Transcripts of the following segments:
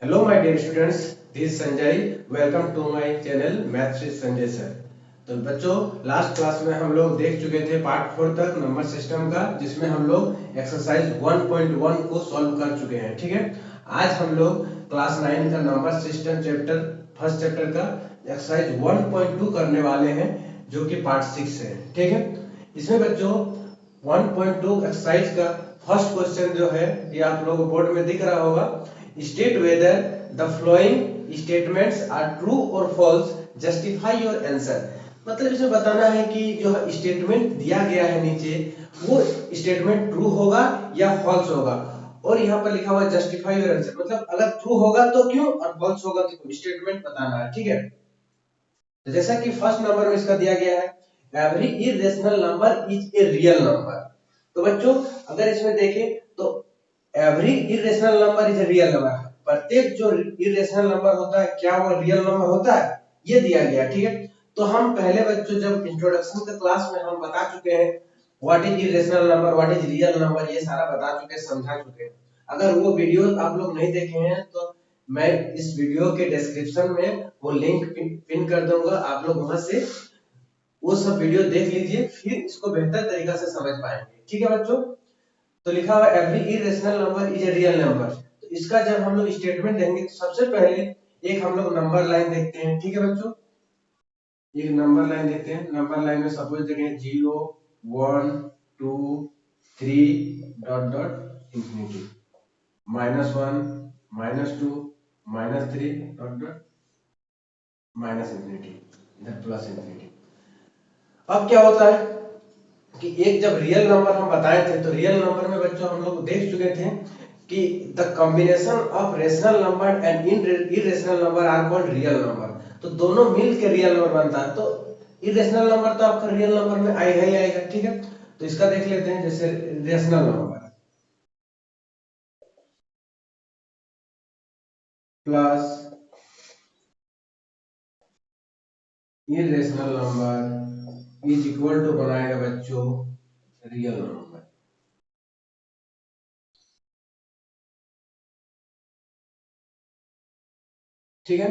Hello my dear students, this is Sanjay. Welcome to my channel Maths with Sanjay sir. तो बच्चों last class में हम लोग देख चुके थे पार्ट 4 तक नंबर सिस्टम का, जिसमें हम लोग एक्सरसाइज 1.1 को सॉल्व कर चुके हैं। ठीक है, आज हम लोग क्लास 9 का number system chapter first chapter का एक्सरसाइज 1.2 करने वाले हैं, जो कि पार्ट 6 है। ठीक है, इसमें बच्चों 1.2 एक्सरसाइज का फर्स्ट क्वेश्चन जो है ये आप लोगों को बोर्ड में दिख रहा होगा। State whether the following statements are true और फॉल्स, जस्टिफाई योर आंसर। मतलब इसमें बताना है कि जो स्टेटमेंट दिया गया है नीचे, वो स्टेटमेंट ट्रू होगा या फॉल्स होगा, और यहाँ पर लिखा हुआ है जस्टिफाई योर आंसर, मतलब अगर ट्रू होगा तो क्यों और फॉल्स होगा तो क्यों, स्टेटमेंट बताना है। ठीक है, तो जैसा कि फर्स्ट नंबर में इसका दिया गया है every irrational number is a real number. तो बच्चों अगर इसमें देखें तो every irrational number is a real number, प्रत्येक जो इरेशनल नंबर होता है क्या वो रियल नंबर होता है, ये दिया गया। ठीक है, तो हम पहले बच्चों जब इंट्रोडक्शन के क्लास में हम बता चुके हैं what is irrational number, what is real number, ये सारा बता चुके हैं, समझा चुके हैं। अगर वो वीडियो आप लोग नहीं देखे हैं तो मैं इस वीडियो के डिस्क्रिप्शन में वो लिंक पिन कर दूंगा, आप लोग वहां से वो सब वीडियो देख लीजिए, फिर इसको बेहतर तरीका से समझ पाएंगे। ठीक है बच्चों, तो लिखा हुआ every irrational number is a real number. तो इसका जब हम लोग स्टेटमेंट देंगे तो सबसे पहले एक हम लोग नंबर लाइन देखते हैं। ठीक है बच्चों, एक नंबर लाइन देखते हैं। नंबर लाइन में सपोज देखें 0 1 2 3 dot dot infinity, -1 -2 -3 dot dot minus infinity, इधर प्लस इंफिनिटी। अब क्या होता है कि एक जब रियल नंबर हम बताए थे तो रियल नंबर में बच्चों हम लोग देख चुके थे कि the combination of rational number and irrational number are called real number. तो दोनों मिल के रियल नंबर बनता है। तो इरेशनल नंबर तो आपका रियल नंबर में आएगा ही आएगा। ठीक है, तो इसका देख लेते हैं। जैसे rational number plus irrational number is equal to बनाएगा बच्चों रियल नंबर। ठीक है,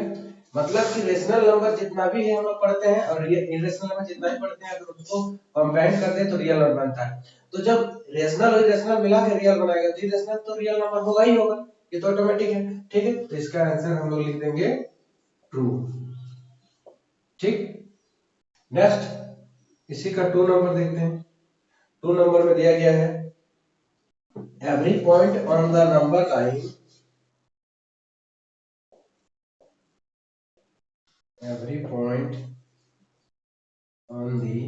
मतलब कि रेशनल नंबर जितना भी है हम लोग पढ़ते हैं और इरेशनल नंबर जितना भी पढ़ते हैं, अगर उसको कंबाइन कर दे तो रियल नंबर बनता है। तो जब रेशनल और इरेशनल मिला के रियल बनाएगा तो इरेशनल तो रियल नंबर होगा ही होगा, ये तो ऑटोमेटिक है। ठीक है, तो इसका आंसर हम लोग लिख देंगे ट्रू। ठीक, नेक्स्ट इसी का 2 नंबर देखते हैं। 2 नंबर में दिया गया है every point on the number line, every point on the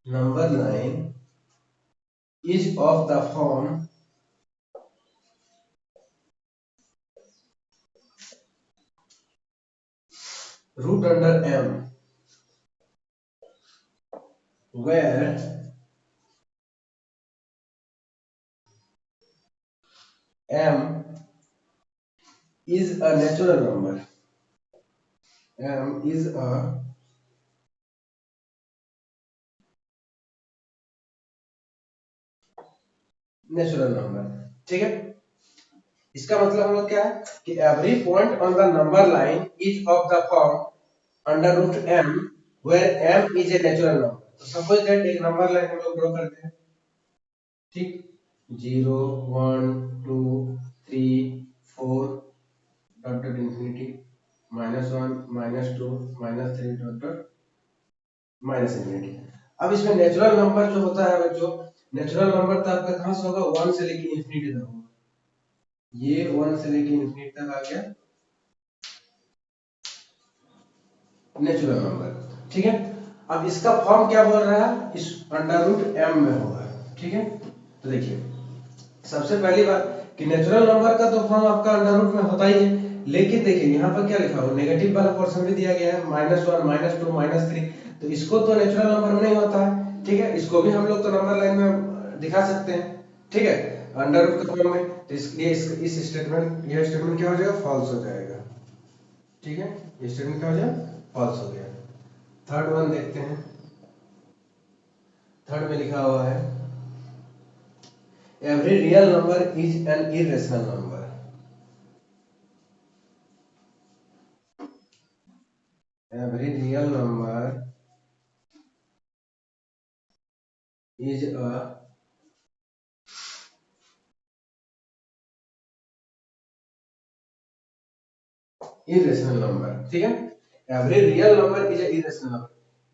number line is of the form root under m, where m is a natural number. M is a natural number. ठीक है, इसका मतलब हम लोग क्या है कि every point on the number line is of the form under root m where m is a natural number. तो सपोज दैट एक नंबर लाइन हम लोग ड्रॉ करते हैं। ठीक, 0 1 2 3 4 dot dot infinity, -1 -2 -3 dot dot minus infinity. अब इसमें natural number जो होता है बच्चों, नेचुरल नंबर तो आपका कहां से होगा, 1 से लेके इंफिनिटी तक होगा। ये 1 से लेके इंफिनिटी तक आ गया नेचुरल नंबर। ठीक है, अब इसका फॉर्म क्या बोल रहा है, इस अंडर रूट m में होगा। ठीक है, तो देखिए सबसे पहली बात कि नेचुरल नंबर का तो फॉर्म आपका अंडर रूट में होता ही है, लेकिन देखिए यहाँ पर क्या लिखा हुआ, नेगेटिव वाला पोर्शन भी दिया गया है, -1 -2 -3। तो इसको तो नेचुरल नंबर में नहीं होता है। ठीक है, इसको भी हम लोग तो नंबर लाइन में दिखा सकते हैं। ठीक है, अंडर रूट के फॉर्म में, तो इसलिए इस स्टेटमेंट, यह स्टेटमेंट क्या हो जाएगा, फॉल्स हो जाएगा। ठीक है, ये स्टेटमेंट क्या हो जाएगा, फॉल्स हो गया। थर्ड वन देखते हैं। थर्ड में लिखा हुआ है every real number is an irrational number. Every real number is a irrational number, ठीक है। Every real number is a irrational number.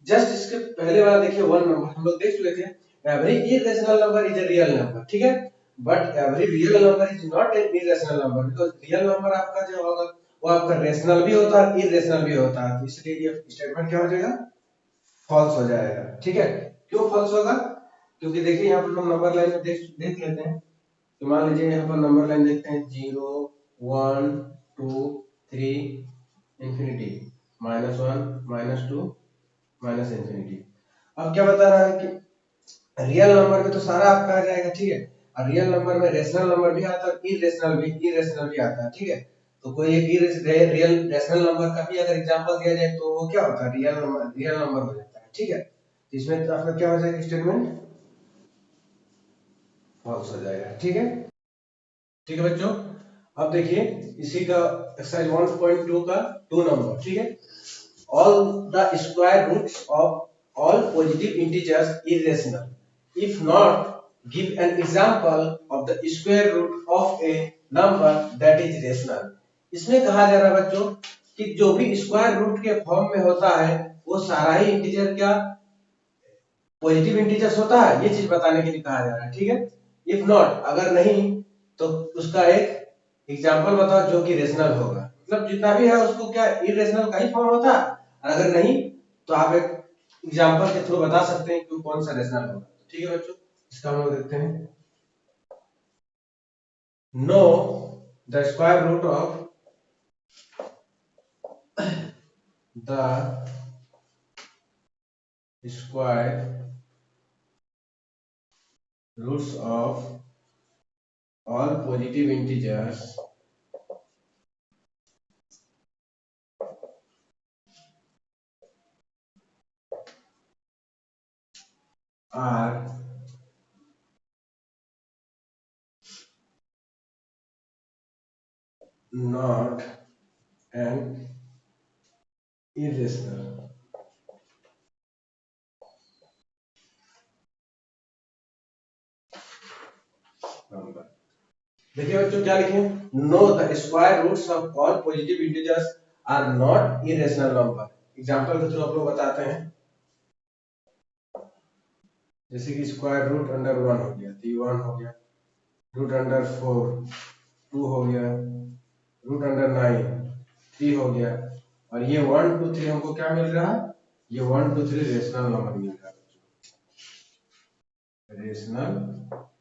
Just इसके पहले वाला देखिए वन नंबर हम लोग देख चुके थे। Every irrational number is a real number, ठीक है। But every real number is not an irrational number, because real number आपका जो होगा वो आपका रेशनल भी होता है, इरेशनल भी होता है। तो इसलिए ये स्टेटमेंट क्या हो जाएगा, फॉल्स हो जाएगा, ठीक है। क्यों फॉल्स होगा, क्योंकि देखिए यहाँ पर हम नंबर लाइन में देख देख लेते हैं। तो मान लीजिए यहाँ पर नंबर लाइन देखते हैं 0 1 2 3 इंफिनिटी, -1 -2 माइनस इंफिनिटी। अब क्या बता रहा है कि रियल नंबर में तो सारा आपका आ जाएगा, ठीक है। और रियल नंबर में रेशनल नंबर भी आता है और इरेशनल भी आता है, ठीक है। तो कोई एक रियल रेशनल नंबर का भी अगर एग्जांपल दिया जाए तो वो क्या होता है, रियल नंबर हो जाता है, ठीक है। तो इसमें तो आपका क्या हो जाएगा, स्टेटमेंट फॉल्स हो जाएगा, ठीक है। ठीक है बच्चों, अब देखिए इसी का एक्सरसाइज 1.2 का 2 नंबर, ठीक है। All the square roots of all positive integers is rational. If not, give an example of the square root of a number that is rational. इसमें कहा जा रहा है बच्चों कि जो भी स्क्वायर रूट के फॉर्म में होता है वो सारा ही इंटीजर क्या पॉजिटिव इंटीजर्स होता है, ये चीज बताने के लिए कहा जा रहा है, ठीक है। इफ नॉट, अगर नहीं तो उसका एक एग्जांपल बताओ जो कि रेशनल होगा। मतलब जितना भी है उसको क्या इरेशनल का ही फॉर्म होता है, और अगर नहीं तो आप एक एग्जांपल के थ्रू बता सकते हैं कि कौन सा रेशनल होगा, ठीक है बच्चों। इसका हम लोग देखते हैं। No the square root of the square roots of all positive integers are not an irrational number। देखिए बच्चों क्या लिखे, no the square roots of all positive integers are not irrational number. Example के थ्रू आप लोग बताते हैं। जैसे कि स्क्वायर रूट अंडर 1 हो गया तो 1 हो गया, रूट अंडर 4 2 हो गया, रूट अंडर 9 3 हो गया, और ये 1 2 3 हमको क्या मिल रहा है, ये 1 2 3 रेशनल नंबर मिल रहा है, रेशनल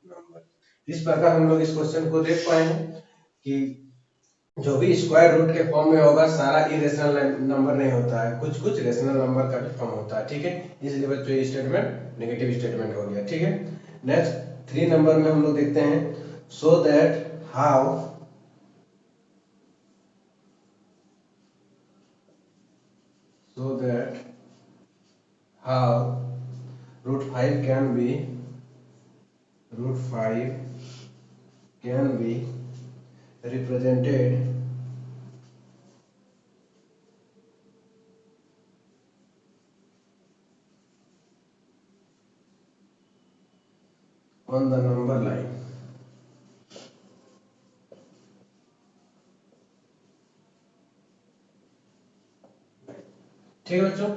नंबर। इस प्रकार हम लोग इस क्वेश्चन को देख पाए हैं कि जो भी स्क्वायर रूट के फॉर्म में होगा सारा इरेशनल नंबर नहीं होता है, कुछ कुछ रेशनल नंबर का भी फॉर्म होता है, ठीक है। इसलिए बच्चों ये स्टेटमेंट नेगेटिव स्टेटमेंट हो गया, ठीक है। नेक्स्ट 3 नंबर में हम लोग देखते हैं, सो that how so that how root 5 can be root 5 can be represented on the number line। ठीक है बच्चों,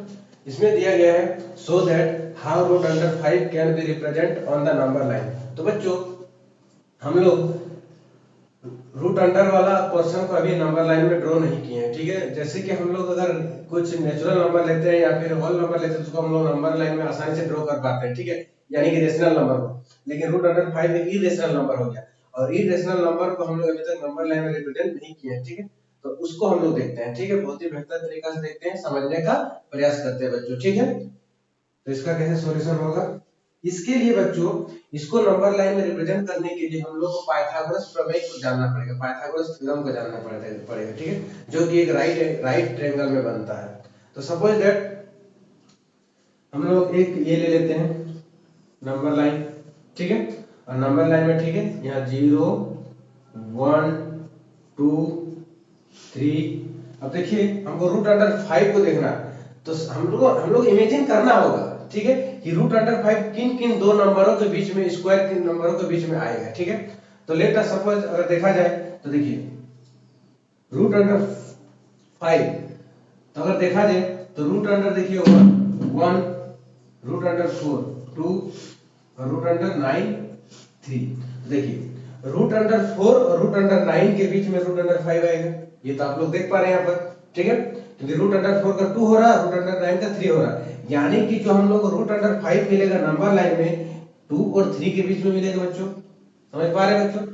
इसमें दिया गया है so that how root under 5 can be represent on the number line. तो बच्चों हम लोग रूट अंडर वाला पोर्शन को अभी नंबर लाइन में ड्रॉ नहीं किए हैं, ठीक है। जैसे कि हम लोग अगर कुछ नेचुरल नंबर लेते हैं या फिर होल नंबर लेते हैं तो उसको हम लोग नंबर लाइन में आसानी से ड्रॉ कर पाते हैं, ठीक है, यानी कि रेशनल नंबर को। लेकिन रूट अंडर 5 एक इरेशनल नंबर हो गया, और इरेशनल नंबर को हम लोग अभी तक नंबर लाइन में रिप्रेजेंट नहीं किए हैं, ठीक है। तो उसको हम लोग देखते हैं, ठीक है, बहुत ही बेहतर तरीका से देखते हैं, समझने का प्रयास करते हैं बच्चों, ठीक है। तो इसका कैसे सॉल्यूशन होगा, इसके लिए बच्चों इसको नंबर लाइन में रिप्रेजेंट करने के लिए हम लोग को पाइथागोरस प्रमेय को जानना पड़ेगा, पाइथागोरस थ्योरम को जानना पड़ेगा, ठीक है, जो कि एक राइट ट्रायंगल में बनता है। तो सपोज दैट हम लोग एक ये ले लेते हैं नंबर लाइन, ठीक है, और नंबर लाइन में, ठीक है, यहाँ 0 1 2 3। अब देखिए हमको रूट अंडर 5 को देखना है, तो हम लोग इमेजिन करना होगा, ठीक है, कि रूट अंडर 5 किन किन दो नंबरों के बीच में, स्क्वायर किन नंबरों के बीच में आएगा, ठीक है। तो लेट अस सपोज अगर देखा जाए तो देखिए रूट अंडर 5, तो अगर देखा जाए तो रूट अंडर देखिए 1, रूट अंडर 4 2 और रूट अंडर 9 3। देखिए रूट अंडर 4 और रूट अंडर 9 के बीच में रूट अंडर 5 आएगा, ये तो आप लोग देख पा रहे हैं यहाँ पर, ठीक है। क्योंकि रूट अंडर 4 का 2 हो रहा है, रूट अंडर 9 का 3 हो रहा है, यानी कि जो हम लोग रूट अंडर 5 मिलेगा नंबर लाइन में 2 और 3 के बीच में मिलेगा बच्चों, समझ पा रहे हैं बच्चों,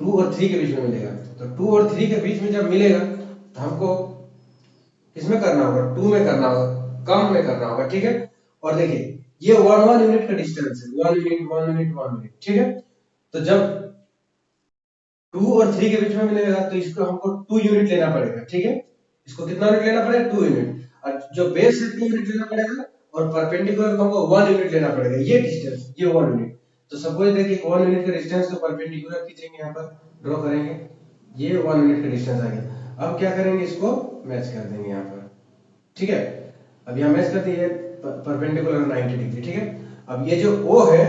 2 और 3 के बीच में मिलेगा। तो 2 और 3 के बीच में जब मिलेगा तो हमको किसमें करना होगा, 2 में करना होगा, कम में करना होगा, ठीक है। और देखिए ये 1 यूनिट का डिस्टेंस है, 1 यूनिट 1 यूनिट 1 यूनिट, ठीक है। तो जब 2 और 3 के बीच में मिलेगा तो इसको हमको 2 यूनिट लेना पड़ेगा, ठीक है। इसको कितना यूनिट लेना पड़ेगा, 2 यूनिट। और जो बेस है 2 यूनिट लेना पड़ेगा, और परपेंडिकुलर को हमको 1 यूनिट लेना पड़ेगा, ये डिस्टेंस, ये 1 यूनिट। तो सपोज देखिए 1 यूनिट का डिस्टेंस को परपेंडिकुलर खींचेंगे, यहाँ पर ड्रॉ करेंगे, ये 1 यूनिट का डिस्टेंस आ गया। अब क्या करेंगे, इसको मैच कर देंगे यहाँ पर, ठीक है। अब यहाँ मैच कर दिए परपेंडिकुलर 90 डिग्री, ठीक है। अब ये जो O है,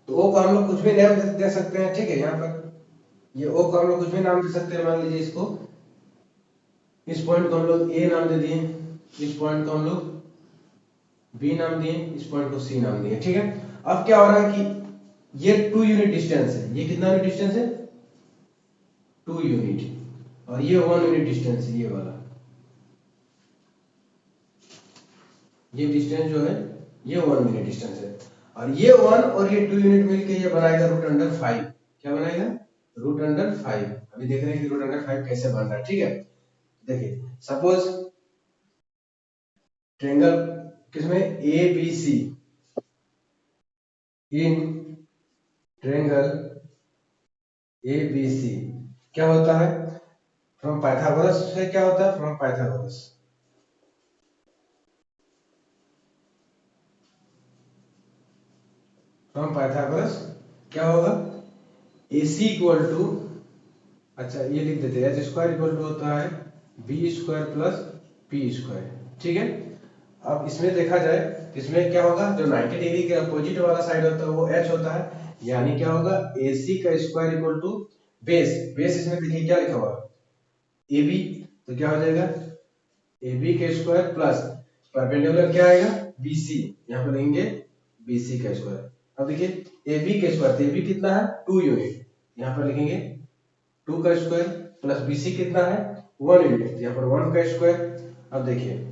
तो O को हम लोग कुछ भी नाम दे सकते हैं, ठीक है। यहाँ पर ये O को हम लोग कुछ भी नाम दे सकते हैं, मान लीजिए इसको, इस पॉइंट को हम लोग A नाम दे दिए, इस पॉइंट को हम लोग B नाम दिए, इस पॉइंट को C नाम दिए, ठीक है। अब क्या हो रहा है कि ये 2 यूनिट डिस्टेंस है, ये कितना यूनिट डिस्टेंस है, 2 यूनिट, और ये 1 यूनिट डिस्टेंस है, ये वाला, ये डिस्टेंस जो है ये 1 यूनिट डिस्टेंस है। और ये 1 और ये 2 यूनिट मिलके ये बनाएगा रूट अंडर 5, क्या बनाएगा, रूट अंडर 5। अभी देख रहे हैं कि रूट अंडर 5 कैसे बन रहा है, ठीक है। देखिए सपोज ट्रायंगल किसमें, A B C, in triangle A B C क्या होता है, फ्रॉम पाइथागोरस से क्या होता है, फ्रॉम पाइथागोरस, फ्रॉम पाइथागोरस क्या होगा, ए सी इक्वल टू, अच्छा ये लिख देते हैं, एच स्क्वायर इक्वल टू होता है B square plus P square, ठीक है। अब इसमें देखा जाए, इसमें क्या होगा, जो 90 डिग्री के अपोजिट वाला साइड होता है वो h होता है, यानी क्या होगा, AC का square equal to base, base इसमें देखिए क्या लिखा हुआ है AB, तो क्या हो जाएगा AB का स्क्वायर प्लस परपेंडिकुलर क्या आएगा BC, यहाँ पर लेंगे BC का स्क्वायर। अब देखिए AB का स्क्वायर, तो AB कितना है 2 यूनिट, यहाँ पर लिखेंगे 2 का स्क्वायर प्लस BC कितना है 1 यूनिट, यहाँ पर 1 का स्क्वायर। अब देखिए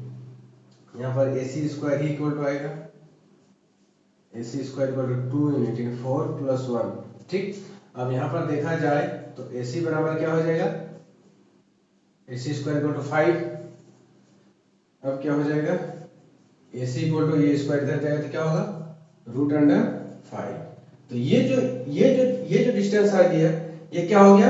यहाँ पर AC स्क्वायर ही इक्वल टू आएगा AC square equal to 2 unit in 4 plus 1, ठीक। अब यहाँ पर देखा जाए तो AC बराबर क्या हो जाएगा, AC स्क्वायर इक्वल टू 5। अब क्या हो जाएगा, AC इक्वल टू ये स्क्वायर इधर जाएगा तो क्या होगा रूट अंडर 5। तो ये जो डिस्टेंस आ गया ये क्या हो गया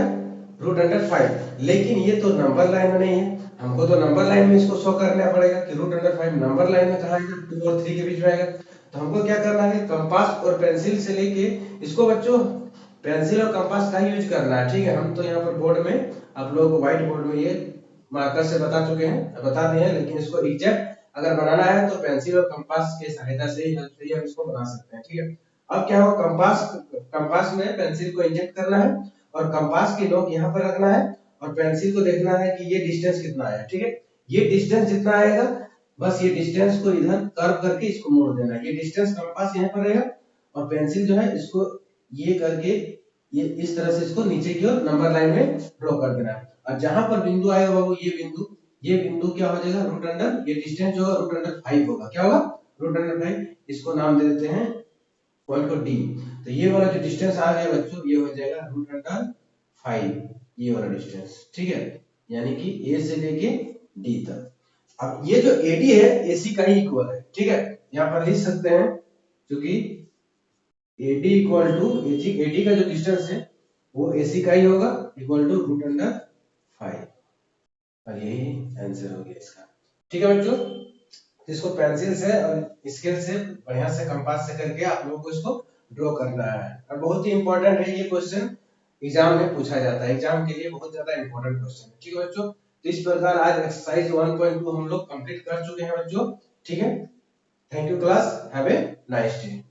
रूट अंडर 5। लेकिन ये तो नंबर लाइन में नहीं है, हमको तो नंबर लाइन में इसको शो करना पड़ेगा कि रूट अंडर 5 नंबर लाइन में कहाँ आएगा, 2 और 3 के बीच में आएगा। तो हमको क्या करना है, कंपास और पेंसिल से लेके इसको बच्चों पेंसिल और कंपास का यूज करना है, ठीक है। हम तो यहाँ पर बोर्ड में आप लोगों को व्हाइट बोर्ड में ये मार्कर से बता चुके हैं, बता दिए हैं, लेकिन इसको एग्जैक्ट अगर बनाना है तो पेंसिल और कंपास की सहायता से ही, हेल्प से ही हम इसको बना सकते हैं, ठीक है। अब क्या हो, कंपास में पेंसिल को इंजेक्ट करना है और कंपास की नोक यहाँ पर रखना है और पेंसिल को देखना है कि ये डिस्टेंस कितना आया, ठीक है। ये डिस्टेंस जितना आएगा बस ये डिस्टेंस को इधर कर्व करके इसको मोड़ देना है, ये डिस्टेंस कंपास यहाँ पर रहेगा और पेंसिल जो है इसको ये करके ये इस तरह से इसको नीचे की ओर नंबर लाइन में ड्रॉ कर देना है। और जहां पर बिंदु आएगा वो ये बिंदु क्या हो जाएगा रूट अंडर, ये डिस्टेंस जो होगा रूट अंडर 5 होगा, क्या होगा रूट अंडर 5। इसको नाम दे देते हैं पॉइंट को डी। तो ये वाला जो डिस्टेंस आ गया बच्चों ये हो जाएगा रूट अंडर 5, ये वाला डिस्टेंस, ठीक है, यानी कि ए से लेके डी तक। अब ये जो एडी है एसी का ही इक्वल है, ठीक है। यहाँ पर लिख सकते हैं क्योंकि एडी इक्वल टू एडी का जो डिस्टेंस है वो एसी का ही होगा इक्वल टू रूट अंडर 5, और यही आंसर हो गया इसका, ठीक है बच्चों। तो इसको पेंसिल से और स्केल से बढ़िया से कंपास से करके आप लोगों को इसको ड्रॉ करना है। और बहुत ही इंपॉर्टेंट है ये क्वेश्चन, एग्जाम में पूछा जाता है, एग्जाम के लिए बहुत ज्यादा इंपॉर्टेंट क्वेश्चन है। ठीक है बच्चों, तो इस प्रकार आज एक्सरसाइज 1.2 हम लोग कंप्लीट कर चुके हैं बच्चों। ठीक है, thank you class, have a nice day.